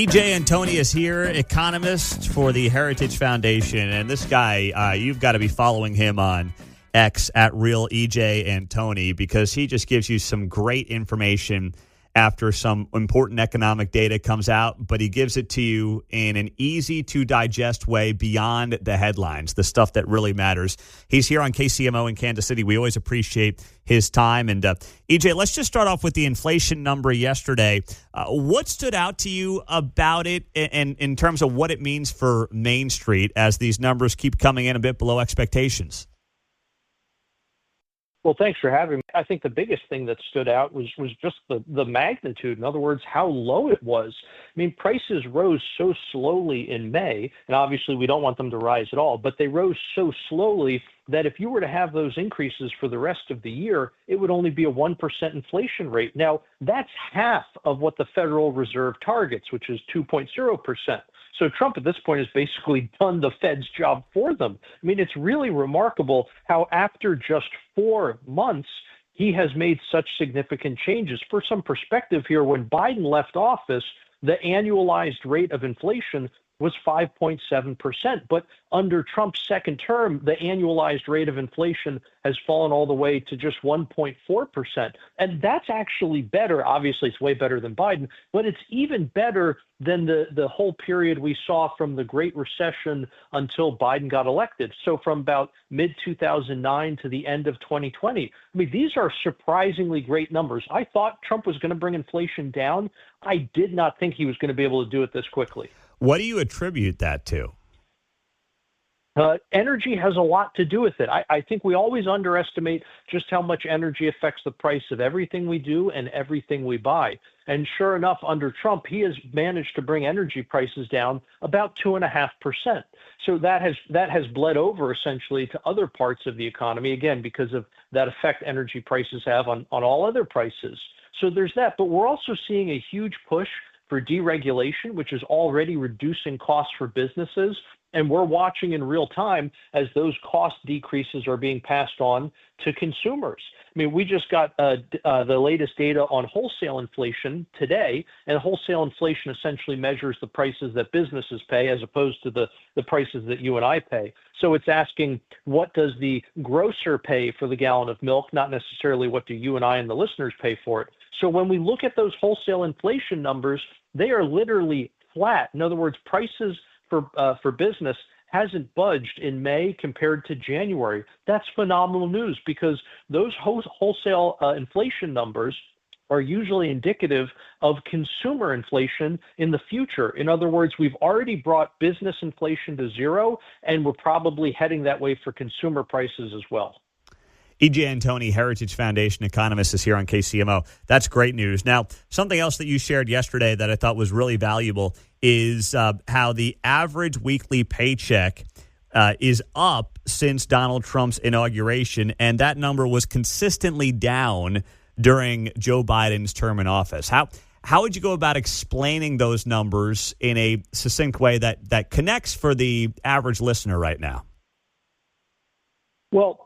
Antoni is here, economist for the Heritage Foundation. And this guy, you've got to be following him on X at Real Antoni, because he just gives you some great information after some important economic data comes out, but he gives it to you in an easy-to-digest way beyond the headlines, the stuff that really matters. He's here on KCMO in Kansas City. We always appreciate his time. And EJ, let's just start off with the inflation number yesterday. What stood out to you about it, and in terms of what it means for Main Street as these numbers keep coming in a bit below expectations? Well, thanks for having me. I think the biggest thing that stood out was just the magnitude. In other words, how low it was. I mean, prices rose so slowly in May, and obviously we don't want them to rise at all, but they rose so slowly that if you were to have those increases for the rest of the year, it would only be a 1% inflation rate. Now, that's half of what the Federal Reserve targets, which is 2.0%. So Trump at this point has basically done the Fed's job for them. I mean, it's really remarkable how after just 4 months, he has made such significant changes. For some perspective here, when Biden left office, the annualized rate of inflation was 5.7%. But under Trump's second term, the annualized rate of inflation has fallen all the way to just 1.4%. And that's actually better. Obviously, it's way better than Biden, but it's even better than the whole period we saw from the Great Recession until Biden got elected. So from about mid-2009 to the end of 2020. I mean, these are surprisingly great numbers. I thought Trump was going to bring inflation down. I did not think he was going to be able to do it this quickly. What do you attribute that to? Energy has a lot to do with it. I think we always underestimate just how much energy affects the price of everything we do and everything we buy. And sure enough, under Trump, he has managed to bring energy prices down about 2.5%. So that has bled over essentially to other parts of the economy, again, because of that effect energy prices have on all other prices. So there's that. But we're also seeing a huge push for deregulation, which is already reducing costs for businesses. And we're watching in real time as those cost decreases are being passed on to consumers. I mean, we just got the latest data on wholesale inflation today, and wholesale inflation essentially measures the prices that businesses pay as opposed to the prices that you and I pay. So it's asking, what does the grocer pay for the gallon of milk, not necessarily what do you and I and the listeners pay for it. So when we look at those wholesale inflation numbers, they are literally flat. In other words, prices for business hasn't budged in May compared to January. That's phenomenal news, because those wholesale inflation numbers are usually indicative of consumer inflation in the future. In other words, we've already brought business inflation to zero, and we're probably heading that way for consumer prices as well. EJ Antoni, Heritage Foundation economist, is here on KCMO. That's great news. Now, something else that you shared yesterday that I thought was really valuable is how the average weekly paycheck is up since Donald Trump's inauguration, and that number was consistently down during Joe Biden's term in office. How would you go about explaining those numbers in a succinct way that connects for the average listener right now? Well,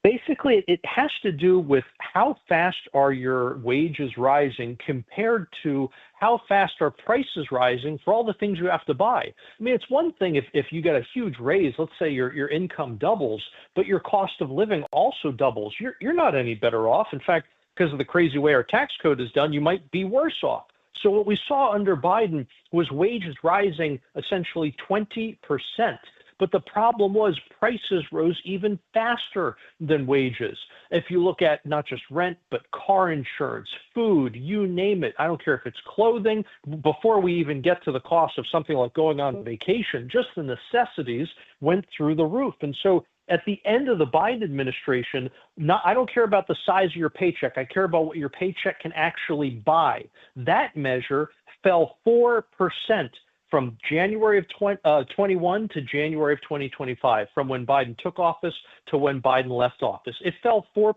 basically, it has to do with how fast are your wages rising compared to how fast are prices rising for all the things you have to buy. I mean, it's one thing if you get a huge raise, let's say your income doubles, but your cost of living also doubles. You're not any better off. In fact, because of the crazy way our tax code is done, you might be worse off. So what we saw under Biden was wages rising essentially 20%. But the problem was prices rose even faster than wages. If you look at not just rent, but car insurance, food, you name it. I don't care if it's clothing. Before we even get to the cost of something like going on vacation, just the necessities went through the roof. And so at the end of the Biden administration, I don't care about the size of your paycheck. I care about what your paycheck can actually buy. That measure fell 4% from January of 21 to January of 2025, from when Biden took office to when Biden left office. It fell 4%.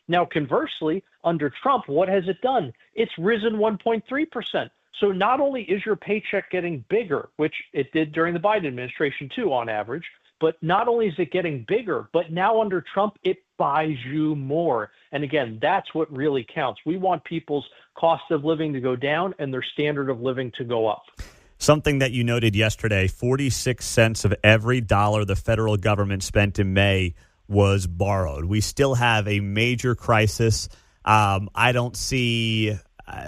Now, conversely, under Trump, what has it done? It's risen 1.3%. So not only is your paycheck getting bigger, which it did during the Biden administration too, on average, But not only is it getting bigger, but now under Trump, it buys you more. And again, that's what really counts. We want people's cost of living to go down and their standard of living to go up. Something that you noted yesterday, 46 cents of every dollar the federal government spent in May was borrowed. We still have a major crisis. I don't see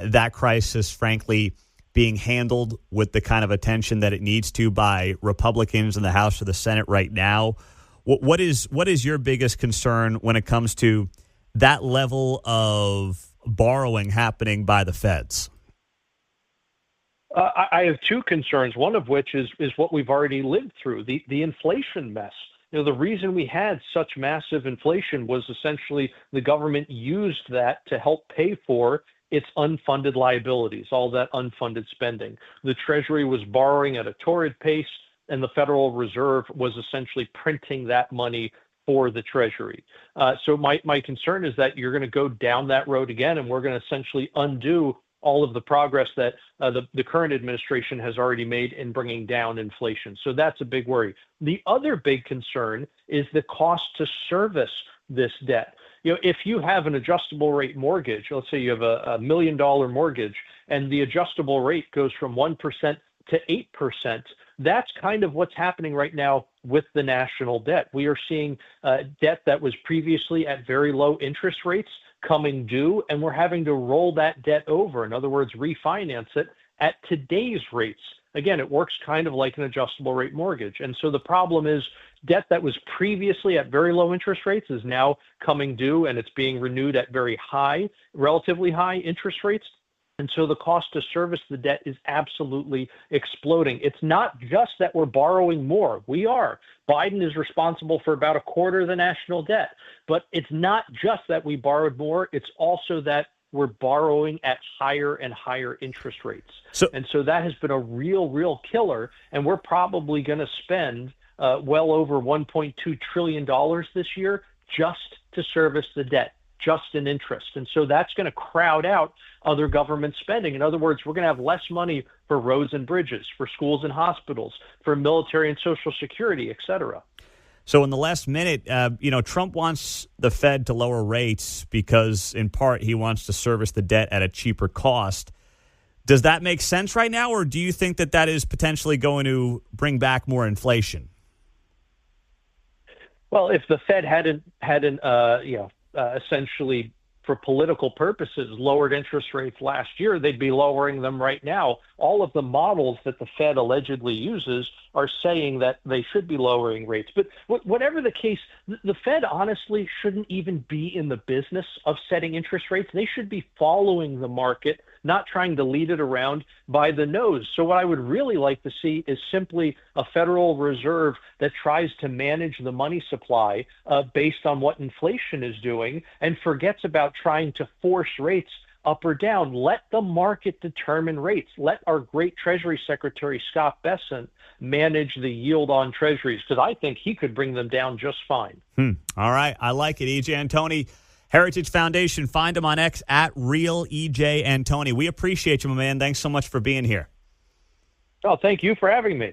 that crisis, frankly, being handled with the kind of attention that it needs to by Republicans in the House or the Senate right now. What is your biggest concern when it comes to that level of borrowing happening by the feds? I have two concerns, one of which is what we've already lived through, the inflation mess. The reason we had such massive inflation was essentially the government used that to help pay for its unfunded liabilities, all that unfunded spending. The Treasury was borrowing at a torrid pace, and the Federal Reserve was essentially printing that money for the Treasury. So my concern is that you're going to go down that road again, and we're going to essentially undo all of the progress that the current administration has already made in bringing down inflation. So that's a big worry. The other big concern is the cost to service this debt. If you have an adjustable rate mortgage, let's say you have a $1 million mortgage, and the adjustable rate goes from 1% to 8%, that's kind of what's happening right now with the national debt. We are seeing debt that was previously at very low interest rates coming due, and we're having to roll that debt over. In other words, refinance it at today's rates. Again, it works kind of like an adjustable rate mortgage. And so the problem is debt that was previously at very low interest rates is now coming due, and it's being renewed at very high, relatively high interest rates. And so the cost to service the debt is absolutely exploding. It's not just that we're borrowing more. We are. Biden is responsible for about a quarter of the national debt. But it's not just that we borrowed more. It's also that we're borrowing at higher and higher interest rates. And so that has been a real killer. And we're probably going to spend well over $1.2 trillion this year just to service the debt, just in interest. And so that's going to crowd out other government spending. In other words, we're going to have less money for roads and bridges, for schools and hospitals, for military and Social Security, et cetera. So in the last minute, Trump wants the Fed to lower rates because, in part, he wants to service the debt at a cheaper cost. Does that make sense right now, or do you think that that is potentially going to bring back more inflation? Well, if the Fed hadn't essentially, for political purposes, lowered interest rates last year, they'd be lowering them right now. All of the models that the Fed allegedly uses are saying that they should be lowering rates. But whatever the case, the Fed honestly shouldn't even be in the business of setting interest rates. They should be following the market, not trying to lead it around by the nose. So what I would really like to see is simply a Federal Reserve that tries to manage the money supply based on what inflation is doing and forgets about trying to force rates up or down. Let the market determine rates. Let our great Treasury Secretary, Scott Bessent, manage the yield on treasuries, because I think he could bring them down just fine. All right. I like it, E.J. Antoni. Heritage Foundation. Find him on X at Real EJ Antoni. We appreciate you, my man. Thanks so much for being here. Oh, thank you for having me.